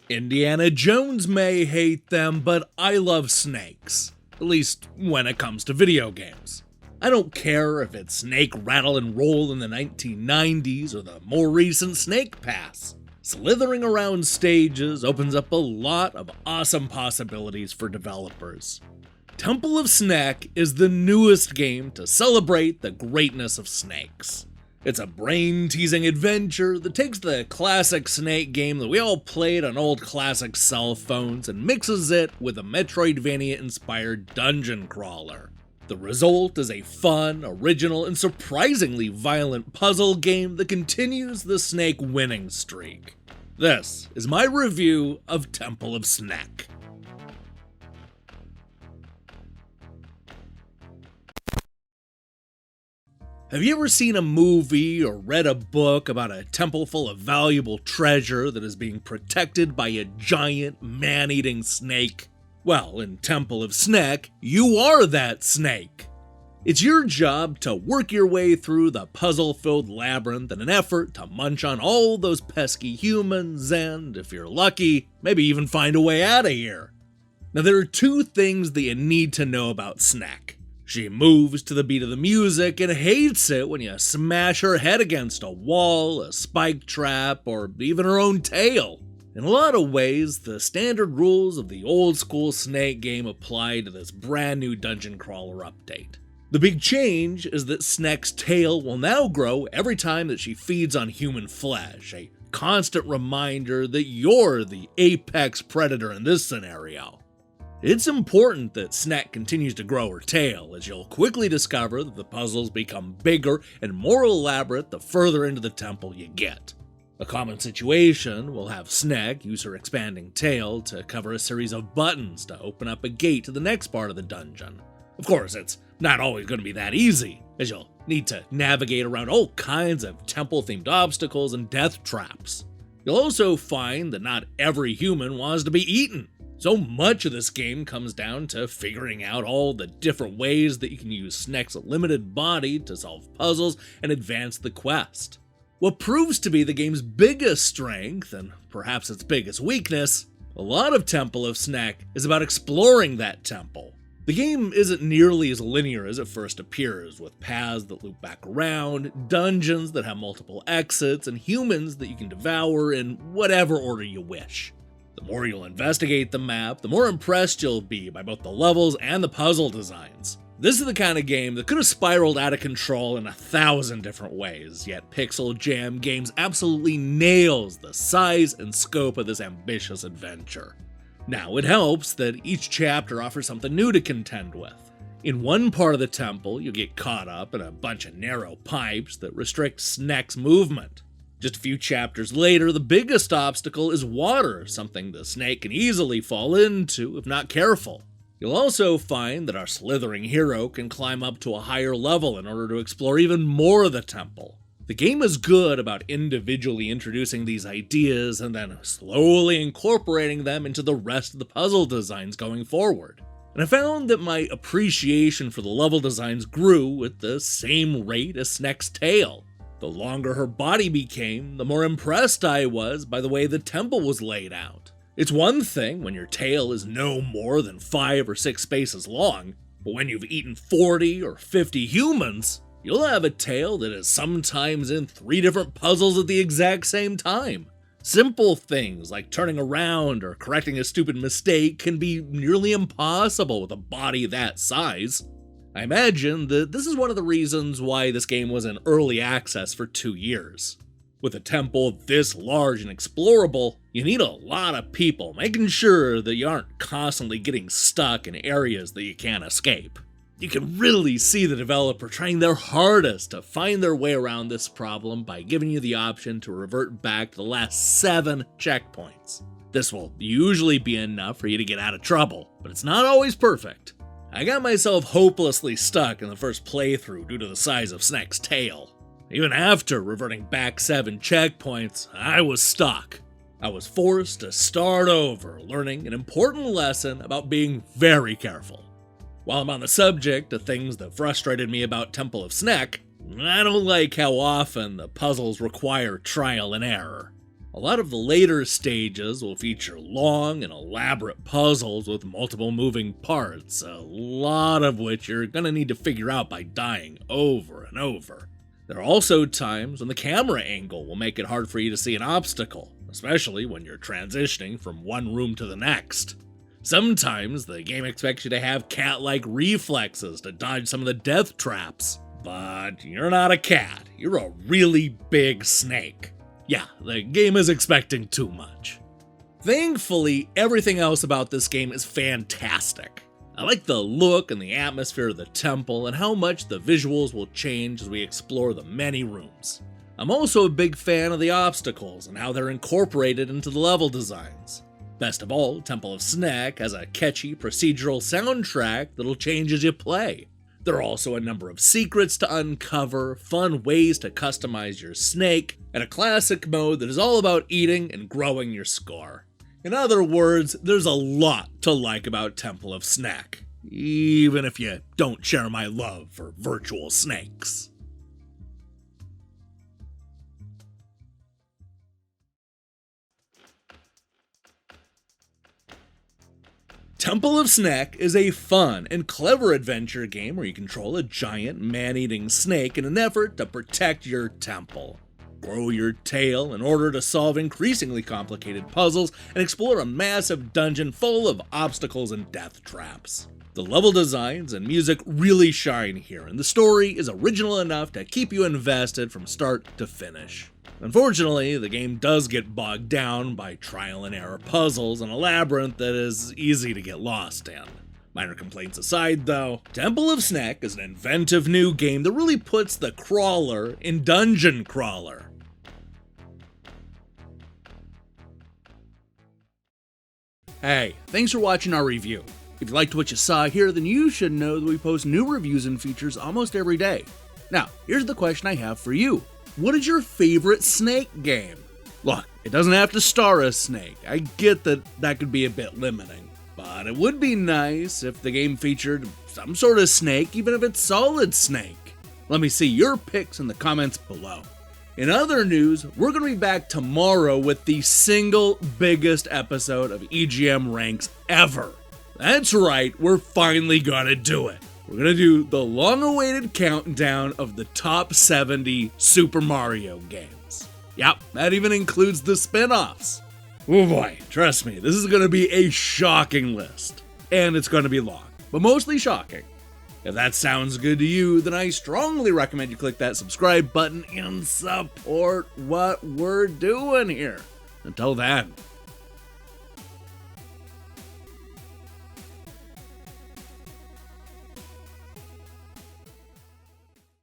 Indiana Jones may hate them, but I love snakes. At least when it comes to video games. I don't care if it's Snake Rattle and Roll in the 1990s or the more recent Snake Pass. Slithering around stages opens up a lot of awesome possibilities for developers. Temple of Snek is the newest game to celebrate the greatness of snakes. It's a brain-teasing adventure that takes the classic Snake game that we all played on old classic cell phones and mixes it with a Metroidvania-inspired dungeon crawler. The result is a fun, original, and surprisingly violent puzzle game that continues the Snake winning streak. This is my review of Temple of Snek. Have you ever seen a movie or read a book about a temple full of valuable treasure that is being protected by a giant man-eating snake? Well, in Temple of Snek, you are that snake. It's your job to work your way through the puzzle-filled labyrinth in an effort to munch on all those pesky humans and, if you're lucky, maybe even find a way out of here. Now, there are two things that you need to know about Snek. She moves to the beat of the music and hates it when you smash her head against a wall, a spike trap, or even her own tail. In a lot of ways, the standard rules of the old-school Snake game apply to this brand new dungeon crawler update. The big change is that Snek's tail will now grow every time that she feeds on human flesh, a constant reminder that you're the apex predator in this scenario. It's important that Snek continues to grow her tail, as you'll quickly discover that the puzzles become bigger and more elaborate the further into the temple you get. A common situation will have Snek use her expanding tail to cover a series of buttons to open up a gate to the next part of the dungeon. Of course, it's not always going to be that easy, as you'll need to navigate around all kinds of temple-themed obstacles and death traps. You'll also find that not every human wants to be eaten. So much of this game comes down to figuring out all the different ways that you can use Snek's limited body to solve puzzles and advance the quest. What proves to be the game's biggest strength, and perhaps its biggest weakness, a lot of Temple of Snek is about exploring that temple. The game isn't nearly as linear as it first appears, with paths that loop back around, dungeons that have multiple exits, and humans that you can devour in whatever order you wish. The more you'll investigate the map, the more impressed you'll be by both the levels and the puzzle designs. This is the kind of game that could have spiraled out of control in 1,000 different ways, yet Pixel Jam Games absolutely nails the size and scope of this ambitious adventure. Now, it helps that each chapter offers something new to contend with. In one part of the temple, you'll get caught up in a bunch of narrow pipes that restrict Snek's movement. Just a few chapters later, the biggest obstacle is water, something the snake can easily fall into if not careful. You'll also find that our slithering hero can climb up to a higher level in order to explore even more of the temple. The game is good about individually introducing these ideas and then slowly incorporating them into the rest of the puzzle designs going forward. And I found that my appreciation for the level designs grew at the same rate as Snek's tail. The longer her body became, the more impressed I was by the way the temple was laid out. It's one thing when your tail is no more than 5 or 6 spaces long, but when you've eaten 40 or 50 humans, you'll have a tail that is sometimes in 3 different puzzles at the exact same time. Simple things like turning around or correcting a stupid mistake can be nearly impossible with a body that size. I imagine that this is one of the reasons why this game was in early access for 2 years. With a temple this large and explorable, you need a lot of people making sure that you aren't constantly getting stuck in areas that you can't escape. You can really see the developer trying their hardest to find their way around this problem by giving you the option to revert back to the last 7 checkpoints. This will usually be enough for you to get out of trouble, but it's not always perfect. I got myself hopelessly stuck in the first playthrough due to the size of Snek's tail. Even after reverting back 7 checkpoints, I was stuck. I was forced to start over, learning an important lesson about being very careful. While I'm on the subject of things that frustrated me about Temple of Snek, I don't like how often the puzzles require trial and error. A lot of the later stages will feature long and elaborate puzzles with multiple moving parts, a lot of which you're gonna need to figure out by dying over and over. There are also times when the camera angle will make it hard for you to see an obstacle, especially when you're transitioning from one room to the next. Sometimes the game expects you to have cat-like reflexes to dodge some of the death traps, but you're not a cat, you're a really big snake. Yeah, the game is expecting too much. Thankfully, everything else about this game is fantastic. I like the look and the atmosphere of the temple and how much the visuals will change as we explore the many rooms. I'm also a big fan of the obstacles and how they're incorporated into the level designs. Best of all, Temple of Snek has a catchy procedural soundtrack that'll change as you play. There are also a number of secrets to uncover, fun ways to customize your snake, and a classic mode that is all about eating and growing your score. In other words, there's a lot to like about Temple of Snek, even if you don't share my love for virtual snakes. Temple of Snek is a fun and clever adventure game where you control a giant man-eating snake in an effort to protect your temple. Grow your tail in order to solve increasingly complicated puzzles and explore a massive dungeon full of obstacles and death traps. The level designs and music really shine here, and the story is original enough to keep you invested from start to finish. Unfortunately, the game does get bogged down by trial and error puzzles and a labyrinth that is easy to get lost in. Minor complaints aside though, Temple of Snek is an inventive new game that really puts the crawler in dungeon crawler. Hey, thanks for watching our review. If you liked what you saw here, then you should know that we post new reviews and features almost every day. Now, here's the question I have for you. What is your favorite snake game? Look, it doesn't have to star a snake. I get that could be a bit limiting. But it would be nice if the game featured some sort of snake, even if it's Solid Snake. Let me see your picks in the comments below. In other news, we're going to be back tomorrow with the single biggest episode of EGM Ranks ever. That's right, we're finally gonna do it. We're gonna do the long-awaited countdown of the top 70 Super Mario games. Yep, that even includes the spin-offs. Oh boy, trust me, this is gonna be a shocking list. And it's gonna be long, but mostly shocking. If that sounds good to you, then I strongly recommend you click that subscribe button and support what we're doing here. Until then,